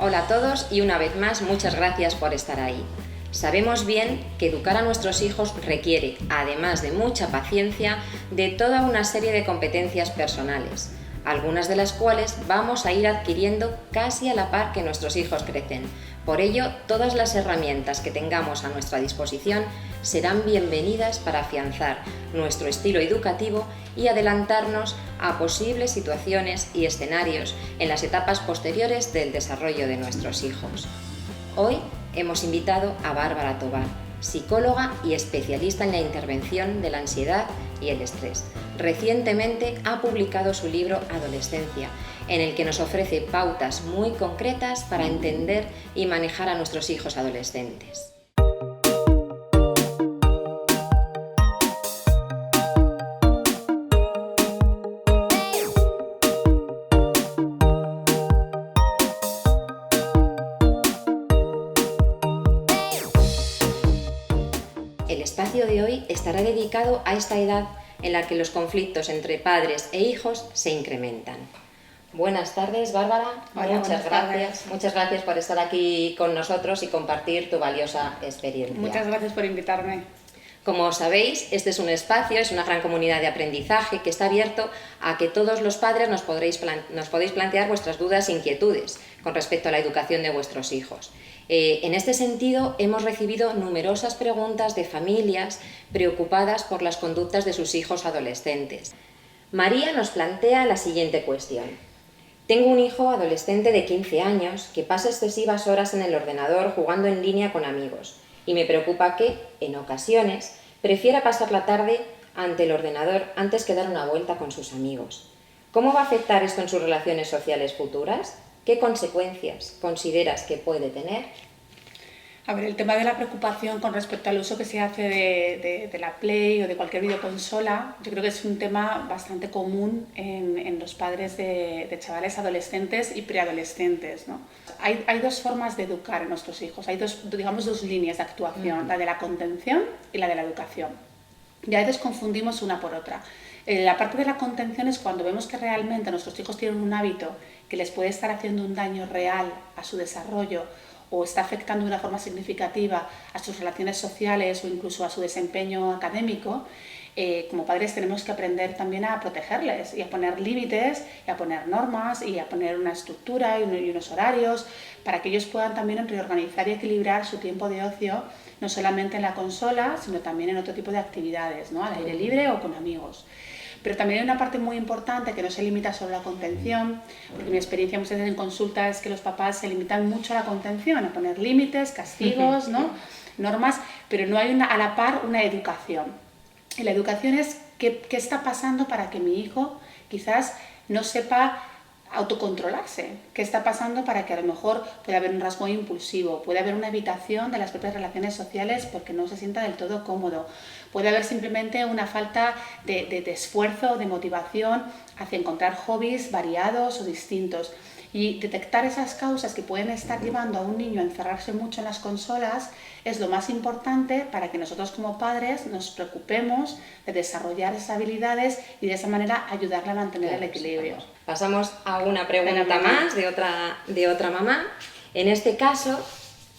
Hola a todos y una vez más muchas gracias por estar ahí. Sabemos bien que educar a nuestros hijos requiere, además de mucha paciencia, de toda una serie de competencias personales, algunas de las cuales vamos a ir adquiriendo casi a la par que nuestros hijos crecen. Por ello, todas las herramientas que tengamos a nuestra disposición serán bienvenidas para afianzar nuestro estilo educativo y adelantarnos a posibles situaciones y escenarios en las etapas posteriores del desarrollo de nuestros hijos. Hoy hemos invitado a Bárbara Tobar, psicóloga y especialista en la intervención de la ansiedad y el estrés. Recientemente ha publicado su libro Adolescencia, en el que nos ofrece pautas muy concretas para entender y manejar a nuestros hijos adolescentes. El espacio de hoy estará dedicado a esta edad en la que los conflictos entre padres e hijos se incrementan. Buenas tardes, Bárbara. Hola, Muchas gracias por estar aquí con nosotros y compartir tu valiosa experiencia. Muchas gracias por invitarme. Como sabéis, este es un espacio, es una gran comunidad de aprendizaje que está abierto a que todos los padres nos podéis plantear vuestras dudas e inquietudes con respecto a la educación de vuestros hijos. En este sentido, hemos recibido numerosas preguntas de familias preocupadas por las conductas de sus hijos adolescentes. María nos plantea la siguiente cuestión. Tengo un hijo adolescente de 15 años que pasa excesivas horas en el ordenador jugando en línea con amigos y me preocupa que, en ocasiones, prefiera pasar la tarde ante el ordenador antes que dar una vuelta con sus amigos. ¿Cómo va a afectar esto en sus relaciones sociales futuras? ¿Qué consecuencias consideras que puede tener? A ver, el tema de la preocupación con respecto al uso que se hace de la Play o de cualquier videoconsola, yo creo que es un tema bastante común en los padres de chavales adolescentes y preadolescentes, ¿no? Hay dos formas de educar a nuestros hijos, hay dos líneas de actuación, la de la contención y la de la educación. Y a veces confundimos una por otra. La parte de la contención es cuando vemos que realmente nuestros hijos tienen un hábito que les puede estar haciendo un daño real a su desarrollo o está afectando de una forma significativa a sus relaciones sociales o incluso a su desempeño académico. Como padres tenemos que aprender también a protegerles y a poner límites y a poner normas y a poner una estructura y unos horarios para que ellos puedan también reorganizar y equilibrar su tiempo de ocio, no solamente en la consola, sino también en otro tipo de actividades, ¿no? Al aire libre o con amigos. Pero también hay una parte muy importante que no se limita solo a la contención, porque mi experiencia muchas veces en consulta es que los papás se limitan mucho a la contención, a poner límites, castigos, ¿no? Normas, pero no hay a la par una educación. Y la educación es qué está pasando para que mi hijo quizás no sepa autocontrolarse, qué está pasando para que a lo mejor pueda haber un rasgo impulsivo, puede haber una evitación de las propias relaciones sociales porque no se sienta del todo cómodo, puede haber simplemente una falta de esfuerzo, de motivación hacia encontrar hobbies variados o distintos. Y detectar esas causas que pueden estar llevando a un niño a encerrarse mucho en las consolas es lo más importante para que nosotros como padres nos preocupemos de desarrollar esas habilidades y de esa manera ayudarle a mantener el equilibrio. Pasamos a una pregunta más de otra mamá. En este caso,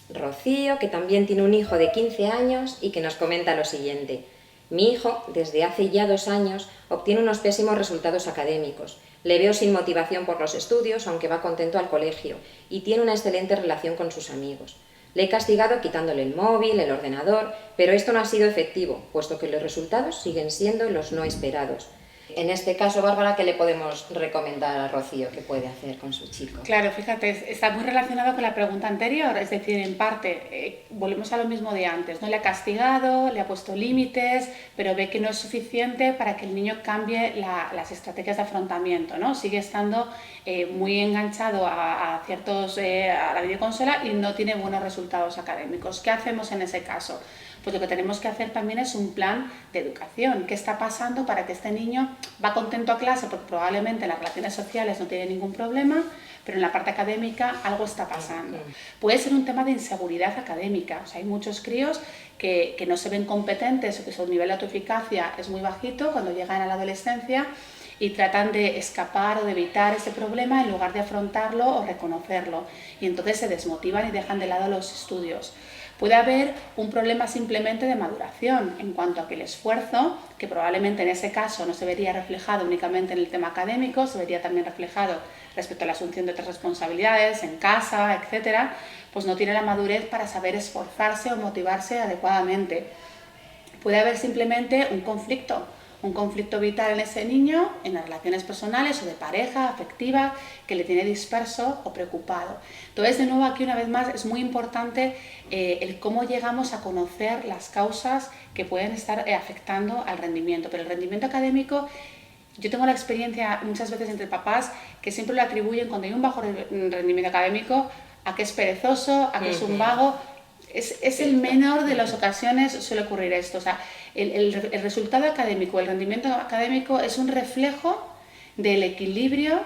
Rocío, que también tiene un hijo de 15 años y que nos comenta lo siguiente. Mi hijo, desde hace ya 2 años, obtiene unos pésimos resultados académicos. Le veo sin motivación por los estudios, aunque va contento al colegio, y tiene una excelente relación con sus amigos. Le he castigado quitándole el móvil, el ordenador, pero esto no ha sido efectivo, puesto que los resultados siguen siendo los no esperados. En este caso, Bárbara, ¿qué le podemos recomendar a Rocío que puede hacer con su chico? Claro, fíjate, está muy relacionado con la pregunta anterior, es decir, en parte, volvemos a lo mismo de antes, ¿no? Le ha castigado, le ha puesto límites, pero ve que no es suficiente para que el niño cambie las estrategias de afrontamiento, ¿no? Sigue estando muy enganchado a la videoconsola y no tiene buenos resultados académicos. ¿Qué hacemos en ese caso? Pues lo que tenemos que hacer también es un plan de educación. ¿Qué está pasando para que este niño va contento a clase? Porque probablemente en las relaciones sociales no tiene ningún problema, pero en la parte académica algo está pasando. Puede ser un tema de inseguridad académica. O sea, hay muchos críos que no se ven competentes o que su nivel de autoeficacia es muy bajito cuando llegan a la adolescencia y tratan de escapar o de evitar ese problema en lugar de afrontarlo o reconocerlo, y entonces se desmotivan y dejan de lado los estudios. Puede haber un problema simplemente de maduración en cuanto a que el esfuerzo, que probablemente en ese caso no se vería reflejado únicamente en el tema académico, se vería también reflejado respecto a la asunción de otras responsabilidades en casa, etcétera, pues no tiene la madurez para saber esforzarse o motivarse adecuadamente. Puede haber simplemente un conflicto vital en ese niño, en las relaciones personales o de pareja, afectiva, que le tiene disperso o preocupado. Entonces, de nuevo, aquí una vez más es muy importante el cómo llegamos a conocer las causas que pueden estar afectando al rendimiento. Pero el rendimiento académico, yo tengo la experiencia muchas veces entre papás que siempre lo atribuyen, cuando hay un bajo rendimiento académico, a que es perezoso, a que es un vago. Es el menor de las ocasiones suele ocurrir esto. O sea, el resultado académico, el rendimiento académico es un reflejo del equilibrio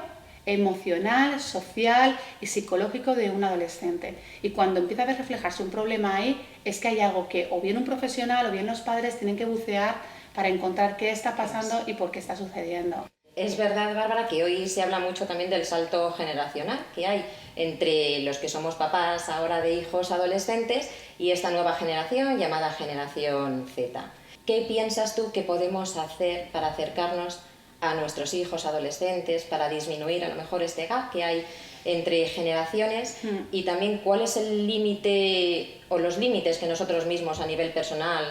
emocional, social y psicológico de un adolescente. Y cuando empieza a reflejarse un problema ahí, es que hay algo que o bien un profesional o bien los padres tienen que bucear para encontrar qué está pasando y por qué está sucediendo. Es verdad, Bárbara, que hoy se habla mucho también del salto generacional que hay entre los que somos papás ahora de hijos adolescentes y esta nueva generación llamada generación Z. ¿Qué piensas tú que podemos hacer para acercarnos a nuestros hijos adolescentes, para disminuir a lo mejor este gap que hay entre generaciones y también cuál es el límite o los límites que nosotros mismos a nivel personal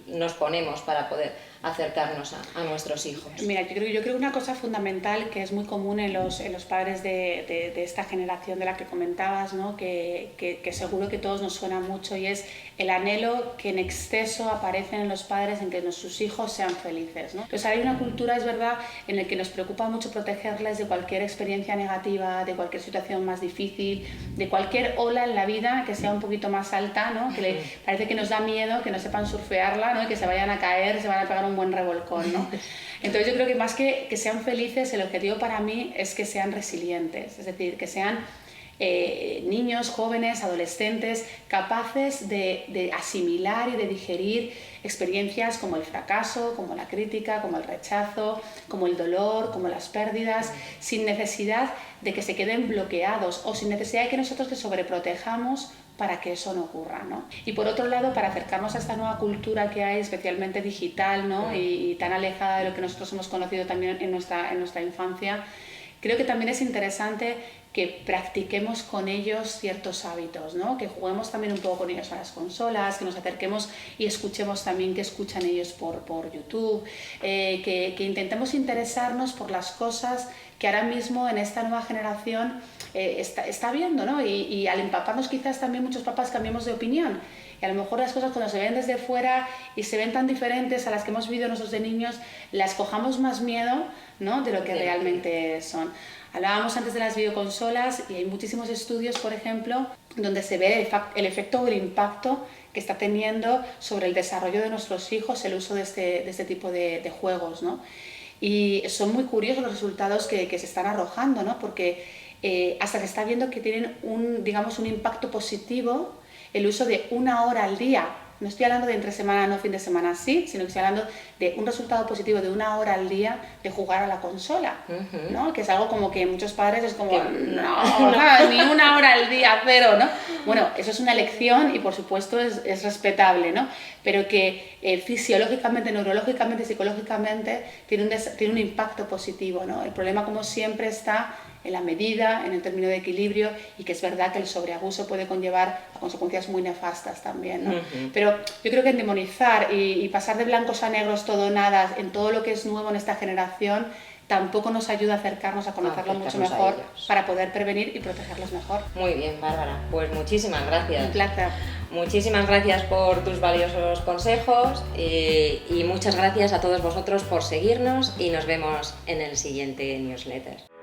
nos ponemos para poder acercarnos a nuestros hijos? Mira, yo creo que una cosa fundamental que es muy común en los padres de esta generación de la que comentabas, ¿no? que seguro que a todos nos suena mucho, y es el anhelo que en exceso aparece en los padres en que sus hijos sean felices, ¿no? Entonces hay una cultura, es verdad, en la que nos preocupa mucho protegerles de cualquier experiencia negativa, de cualquier situación más difícil, de cualquier ola en la vida que sea un poquito más alta, ¿no? Que parece que nos da miedo que no sepan surfearla, ¿no? Y que se vayan a caer, se van a pegar un buen revolcón, ¿no? Entonces yo creo que más que sean felices, el objetivo para mí es que sean resilientes, es decir, que sean niños, jóvenes, adolescentes, capaces de asimilar y de digerir experiencias como el fracaso, como la crítica, como el rechazo, como el dolor, como las pérdidas, sin necesidad de que se queden bloqueados o sin necesidad de que nosotros les sobreprotejamos para que eso no ocurra, ¿no? Y por otro lado, para acercarnos a esta nueva cultura que hay, especialmente digital, ¿no? y tan alejada de lo que nosotros hemos conocido también en nuestra infancia, creo que también es interesante que practiquemos con ellos ciertos hábitos, ¿no? Que juguemos también un poco con ellos a las consolas, que nos acerquemos y escuchemos también qué escuchan ellos por YouTube, que intentemos interesarnos por las cosas que ahora mismo en esta nueva generación está viendo, ¿no? Y al empaparnos quizás también muchos papás cambiemos de opinión. Y a lo mejor las cosas cuando se ven desde fuera y se ven tan diferentes a las que hemos vivido nosotros de niños, las cojamos más miedo, ¿no? De lo que realmente son. Hablábamos antes de las videoconsolas y hay muchísimos estudios, por ejemplo, donde se ve el efecto o el impacto que está teniendo sobre el desarrollo de nuestros hijos el uso de este tipo de juegos, ¿no? Y son muy curiosos los resultados que se están arrojando, ¿no? Porque hasta se está viendo que tienen un impacto positivo el uso de 1 hora al día. No estoy hablando de entre semana, no fin de semana, sí, sino que estoy hablando de un resultado positivo de 1 hora al día de jugar a la consola, ¿no? Que es algo como que muchos padres es como, no, ni 1 hora al día, cero, ¿no? Bueno, eso es una elección y por supuesto es respetable, ¿no? Pero que fisiológicamente, neurológicamente, psicológicamente tiene un impacto positivo, ¿no? El problema, como siempre, está en la medida, en el término de equilibrio, y que es verdad que el sobreabuso puede conllevar a consecuencias muy nefastas también, ¿no? Pero yo creo que demonizar y pasar de blancos a negros todo o nada en todo lo que es nuevo en esta generación tampoco nos ayuda a acercarnos a conocerlo mucho mejor para poder prevenir y protegerlos mejor. Muy bien, Bárbara, pues muchísimas gracias. Un placer. Muchísimas gracias por tus valiosos consejos y muchas gracias a todos vosotros por seguirnos y nos vemos en el siguiente newsletter.